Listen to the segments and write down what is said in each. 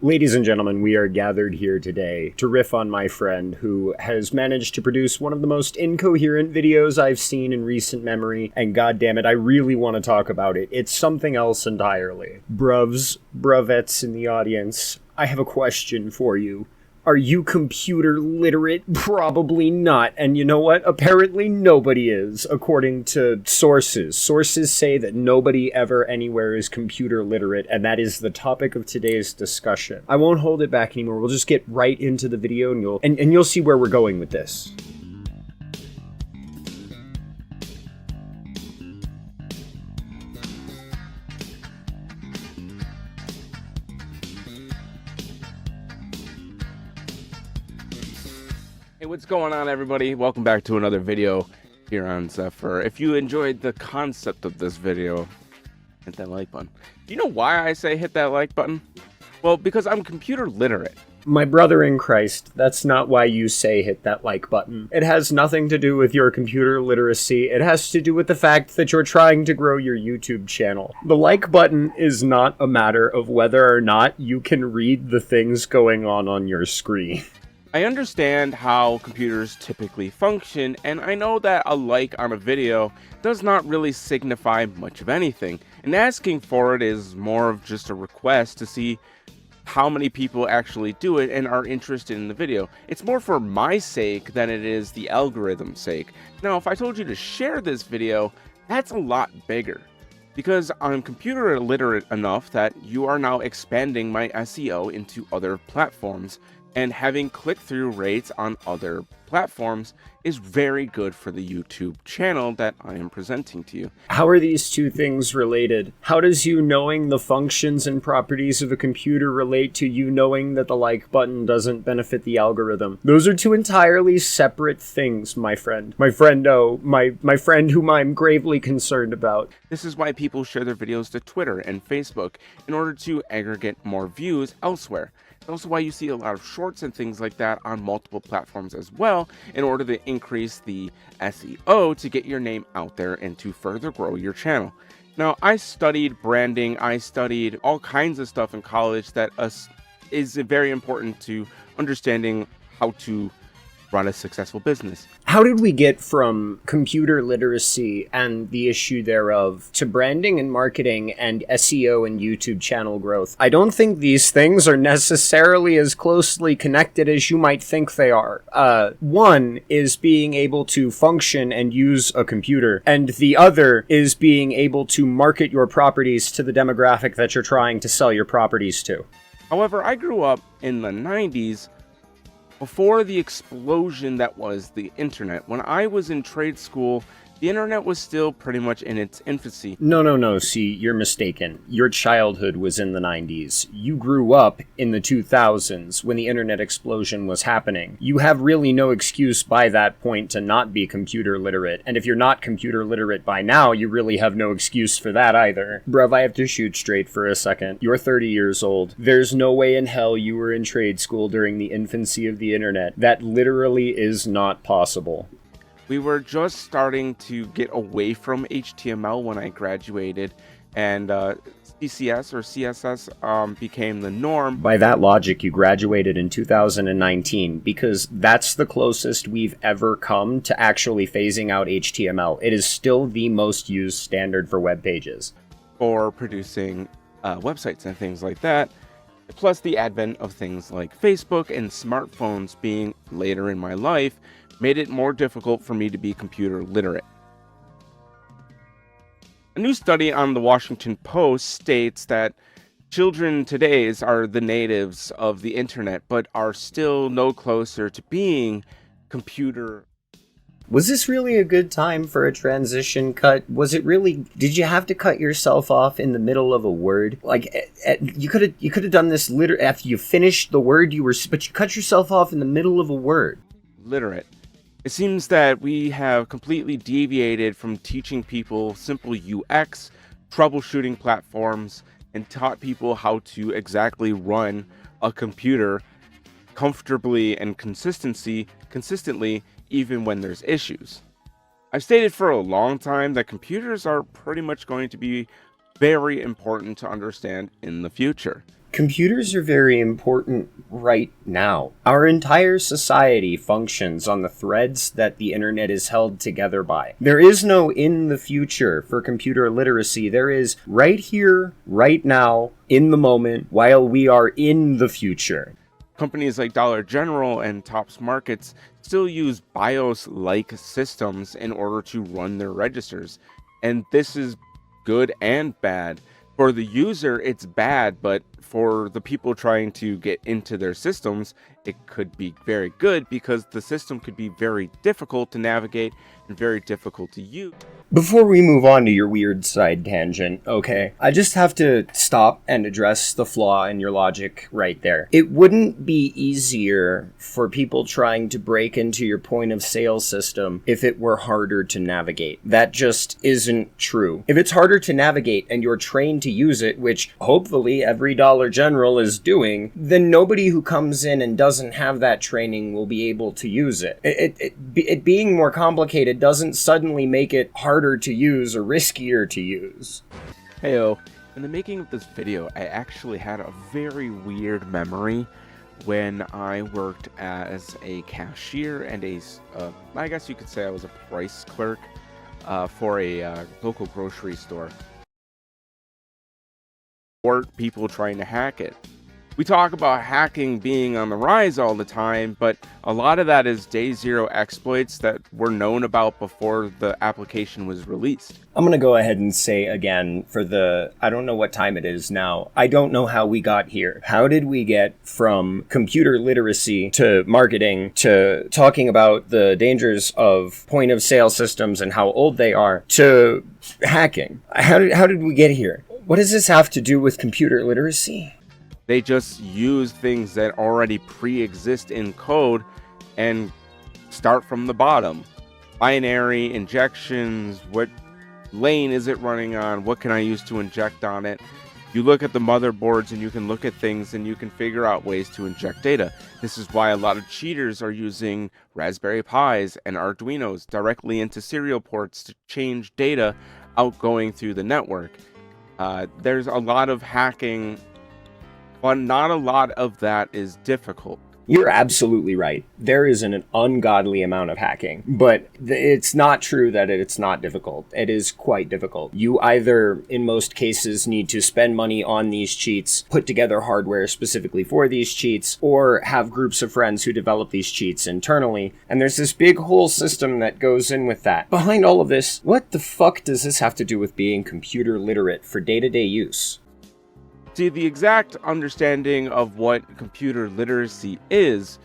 Ladies and gentlemen, we are gathered here today to riff on my friend who has managed to produce one of the most incoherent videos I've seen in recent memory, and goddammit, I really want to talk about it. It's something else entirely. Bruvettes in the audience, I have a question for you. Are you computer literate? Probably not. And you know what? Apparently nobody is, according to sources. Sources say that nobody ever anywhere is computer literate, and that is the topic of today's discussion. I won't hold it back anymore. We'll just get right into the video, and you'll see where we're going with this. Hey, what's going on, everybody? Welcome back to another video here on Zephyr. If you enjoyed the concept of this video, hit that like button. Do you know why I say hit that like button? Well, because I'm computer literate. My brother in Christ, that's not why you say hit that like button. It has nothing to do with your computer literacy. It has to do with the fact that you're trying to grow your YouTube channel. The like button is not a matter of whether or not you can read the things going on your screen. I understand how computers typically function, and I know that a like on a video does not really signify much of anything, and asking for it is more of just a request to see how many people actually do it and are interested in the video. It's more for my sake than it is the algorithm's sake. Now, if I told you to share this video, that's a lot bigger, because I'm computer illiterate enough that you are now expanding my SEO into other platforms, and having click-through rates on other platforms is very good for the YouTube channel that I am presenting to you. How are these two things related? How does you knowing the functions and properties of a computer relate to you knowing that the like button doesn't benefit the algorithm? Those are two entirely separate things, my friend. My friend whom I'm gravely concerned about. This is why people share their videos to Twitter and Facebook in order to aggregate more views elsewhere. It's also why you see a lot of shorts and things like that on multiple platforms as well, in order to increase the SEO to get your name out there and to further grow your channel. Now, I studied branding, I studied all kinds of stuff in college that is very important to understanding how to run a successful business. How did we get from computer literacy and the issue thereof to branding and marketing and SEO and YouTube channel growth? I don't think these things are necessarily as closely connected as you might think they are. One is being able to function and use a computer, and the other is being able to market your properties to the demographic that you're trying to sell your properties to. However, I grew up in the 90s, before the explosion that was the internet. When I was in trade school, the internet was still pretty much in its infancy. No, see, you're mistaken. Your childhood was in the 90s. You grew up in the 2000s when the internet explosion was happening. You have really no excuse by that point to not be computer literate, and if you're not computer literate by now, you really have no excuse for that either. Bruv, I have to shoot straight for a second. You're 30 years old. There's no way in hell you were in trade school during the infancy of the internet. That literally is not possible. We were just starting to get away from HTML when I graduated, and CCS or CSS became the norm. By that logic, you graduated in 2019, because that's the closest we've ever come to actually phasing out HTML. It is still the most used standard for web pages. For producing websites and things like that, plus the advent of things like Facebook and smartphones being later in my life, made it more difficult for me to be computer literate. A new study on the Washington Post states that children today are the natives of the internet, but are still no closer to being computer. Was this really a good time for a transition cut? Was it really? Did you have to cut yourself off in the middle of a word? Like, you could have done this after you finished the word but you cut yourself off in the middle of a word. Literate. It seems that we have completely deviated from teaching people simple UX, troubleshooting platforms, and taught people how to exactly run a computer comfortably and consistently, even when there's issues. I've stated for a long time that computers are pretty much going to be very important to understand in the future. Computers are very important right now. Our entire society functions on the threads that the internet is held together by. There is no in the future for computer literacy. There is right here, right now, in the moment, while we are in the future. Companies like Dollar General and Tops Markets still use BIOS-like systems in order to run their registers. And this is good and bad. For the user, it's bad, but for the people trying to get into their systems, it could be very good because the system could be very difficult to navigate and very difficult to use. Before we move on to your weird side tangent, okay, I just have to stop and address the flaw in your logic right there. It wouldn't be easier for people trying to break into your point of sale system if it were harder to navigate. That just isn't true. If it's harder to navigate and you're trained to use it, which hopefully every Dollar General is doing, then nobody who comes in and doesn't have that training will be able to use it. It being more complicated doesn't suddenly make it harder to use or riskier to use. Heyo, in the making of this video, I actually had a very weird memory when I worked as a cashier and I guess you could say I was a price clerk for a local grocery store. Or people trying to hack it. We talk about hacking being on the rise all the time, but a lot of that is day zero exploits that were known about before the application was released. I'm going to go ahead and say again I don't know what time it is now. I don't know how we got here. How did we get from computer literacy to marketing to talking about the dangers of point of sale systems and how old they are to hacking? How did we get here? What does this have to do with computer literacy? They just use things that already pre-exist in code and start from the bottom. Binary injections, what lane is it running on? What can I use to inject on it? You look at the motherboards and you can look at things and you can figure out ways to inject data. This is why a lot of cheaters are using Raspberry Pis and Arduinos directly into serial ports to change data outgoing through the network. There's a lot of hacking, but not a lot of that is difficult. You're absolutely right. There is an ungodly amount of hacking, but it's not true that it's not difficult. It is quite difficult. You either, in most cases, need to spend money on these cheats, put together hardware specifically for these cheats, or have groups of friends who develop these cheats internally, and there's this big whole system that goes in with that. Behind all of this, what the fuck does this have to do with being computer literate for day-to-day use? See, the exact understanding of what computer literacy is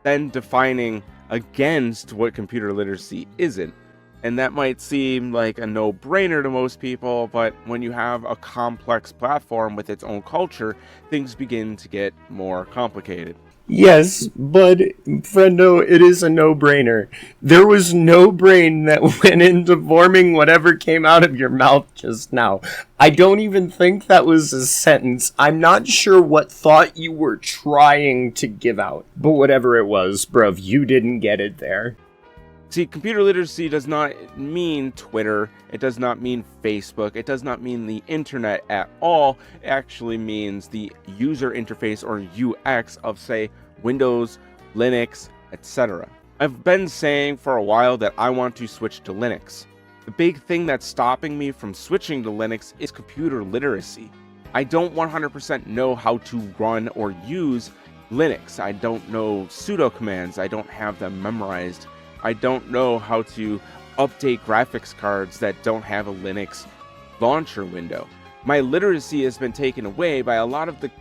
then defining against what computer literacy isn't. And that might seem like a no-brainer to most people, but when you have a complex platform with its own culture, things begin to get more complicated. Yes, but, friendo, it is a no-brainer. There was no brain that went into forming whatever came out of your mouth just now. I don't even think that was a sentence. I'm not sure what thought you were trying to give out. But whatever it was, bruv, you didn't get it there. See, computer literacy does not mean Twitter, it does not mean Facebook, it does not mean the internet at all. It actually means the user interface or UX of, say, Windows, Linux, etc. I've been saying for a while that I want to switch to Linux. The big thing that's stopping me from switching to Linux is computer literacy. I don't 100% know how to run or use Linux. I don't know sudo commands, I don't have them memorized. I don't know how to update graphics cards that don't have a Linux launcher window. My literacy has been taken away by a lot of the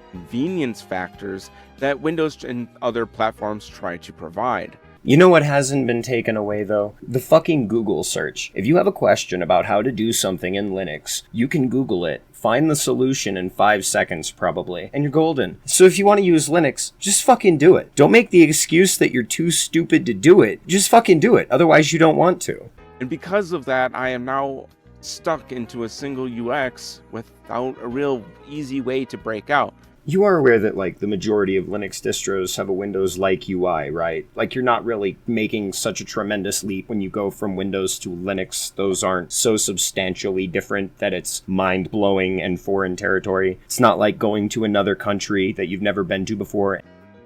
convenience factors that Windows and other platforms try to provide. You know what hasn't been taken away, though? The fucking Google search. If you have a question about how to do something in Linux, you can Google it, find the solution in 5 seconds probably, and you're golden. So if you want to use Linux, just fucking do it. Don't make the excuse that you're too stupid to do it. Just fucking do it, otherwise you don't want to. And because of that, I am now stuck into a single UX without a real easy way to break out. You are aware that, like, the majority of Linux distros have a Windows-like UI, right? Like, you're not really making such a tremendous leap when you go from Windows to Linux. Those aren't so substantially different that it's mind-blowing and foreign territory. It's not like going to another country that you've never been to before.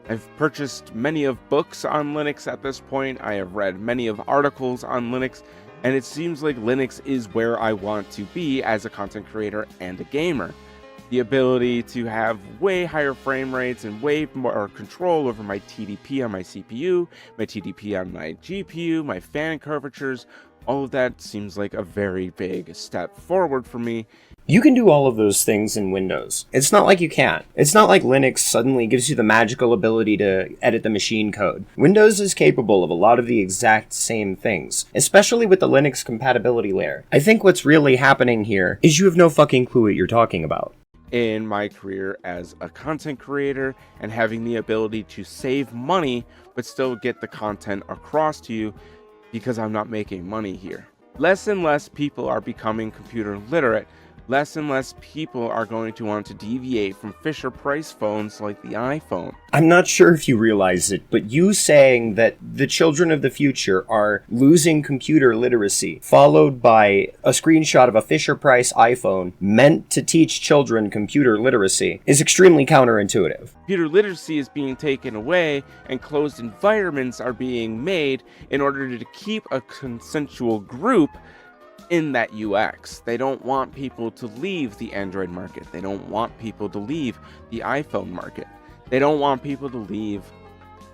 I've purchased many of books on Linux at this point. I have read many of articles on Linux, and it seems like Linux is where I want to be as a content creator and a gamer. The ability to have way higher frame rates and way more control over my TDP on my CPU, my TDP on my GPU, my fan curvatures, all of that seems like a very big step forward for me. You can do all of those things in Windows. It's not like you can't. It's not like Linux suddenly gives you the magical ability to edit the machine code. Windows is capable of a lot of the exact same things, especially with the Linux compatibility layer. I think what's really happening here is you have no fucking clue what you're talking about. In my career as a content creator and having the ability to save money but still get the content across to you because I'm not making money here. Less and less people are becoming computer literate. Less and less people are going to want to deviate from Fisher-Price phones like the iPhone. I'm not sure if you realize it, but you saying that the children of the future are losing computer literacy, followed by a screenshot of a Fisher-Price iPhone meant to teach children computer literacy, is extremely counterintuitive. Computer literacy is being taken away, and closed environments are being made in order to keep a consensual group in that UX. They don't want people to leave the Android market. They don't want people to leave the iPhone market. They don't want people to leave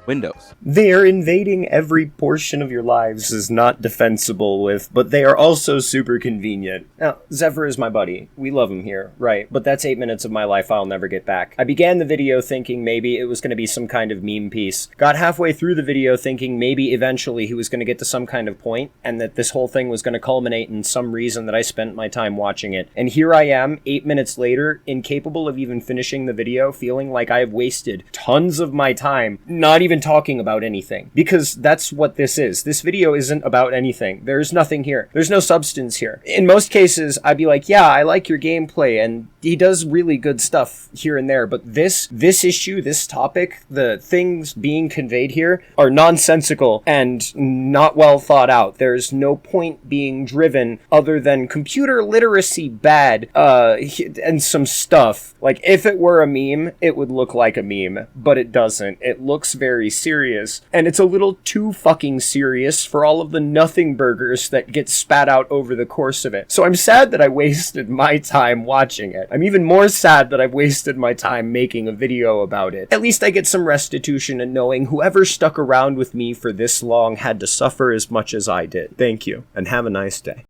Windows. They are invading every portion of your lives is not defensible with, but they are also super convenient. Now, Zephyr is my buddy. We love him here, right? But that's 8 minutes of my life I'll never get back. I began the video thinking maybe it was going to be some kind of meme piece. Got halfway through the video thinking maybe eventually he was going to get to some kind of point, and that this whole thing was going to culminate in some reason that I spent my time watching it. And here I am, 8 minutes later, incapable of even finishing the video, feeling like I have wasted tons of my time, not even talking about anything, because that's what this is. This video isn't about anything. There's nothing here. There's no substance here. In most cases, I'd be like, yeah, I like your gameplay, and he does really good stuff here and there, but this issue, this topic, the things being conveyed here are nonsensical and not well thought out. There's no point being driven other than computer literacy bad, and some stuff. Like, if it were a meme, it would look like a meme, but it doesn't. It looks very serious, and it's a little too fucking serious for all of the nothing burgers that get spat out over the course of it. So I'm sad that I wasted my time watching it. I'm even more sad that I've wasted my time making a video about it. At least I get some restitution in knowing whoever stuck around with me for this long had to suffer as much as I did. Thank you, and have a nice day.